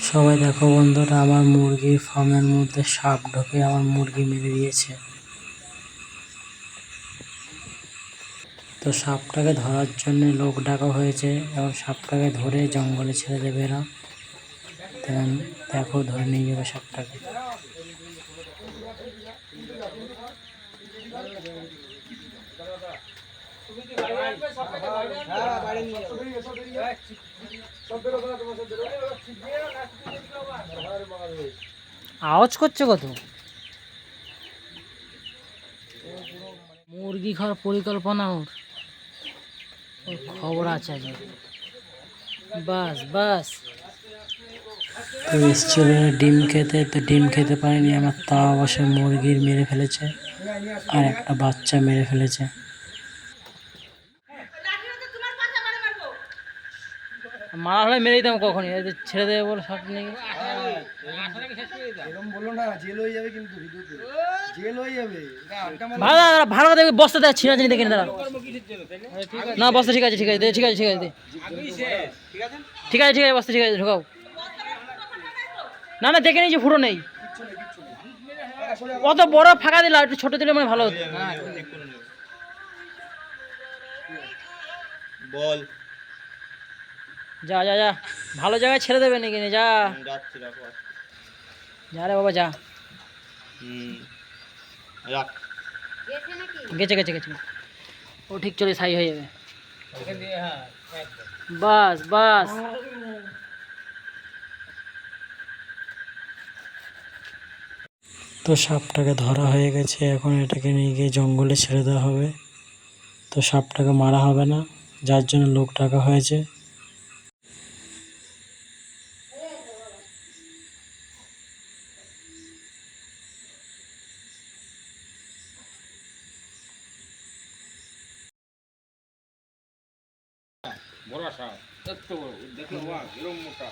সবাই দেখো বন্ধুরা, আমার মুরগির ফার্মের মধ্যে সাপ ঢুকে আমার মুরগি মেরে দিয়েছে। তো সাপটাকে ধরার জন্য লোক ডাকা হয়েছে এবং সাপটাকে ধরে জঙ্গলে ছেড়ে দেবে এরা। দেখো, ধরে নিয়ে যাবে সাপটাকে। আওয়াজ করছে কত? মুরগি খাওয়ার পরিকল্পনা ওর খবর আছে আজ। বাস বাস তো এসেছিল ডিম খেতে, তো ডিম খেতে পারেনি আমার, তা অবশ্য মুরগির মেরে ফেলেছে আর একটা বাচ্চা মেরে ফেলেছে। মারা হলে মেরে দিতাম কখনই, ছেড়ে দেবে বলে সব নেই। ভালো কথা বস্তা দেয় ছিঁড়া চিনি দেখে দাঁড়া। না বস্তা ঠিক আছে, ঠিক আছে, ঠিক আছে, ঠিক আছে, ঠিক আছে, ঠিক আছে, বস্তা ঠিক আছে, ঢোকাও। না না, দেখে নিয়েছি, ফুটো নেই। অত বড় ফাঁকা দিলা, একটু ছোট দিলে মানে ভালো হতো। বল, যা যা যা, ভালো জায়গায় ছেড়ে দেবে নাকি? যা যা রে বাবা, যা। গেছে গেছে গেছে, ও ঠিক চলে ছাই হয়ে যাবে। বাস বাস। তো সাপটাকে ধরা হয়ে গেছে, এখন এটাকে নিয়ে গিয়ে জঙ্গলে ছেড়ে দেওয়া হবে। তো সাপটাকে মারা হবে না, যার জন্য লোক ডাকা হয়েছে। বড় সাপ, এত বড়, দেখো এরকম মোটা।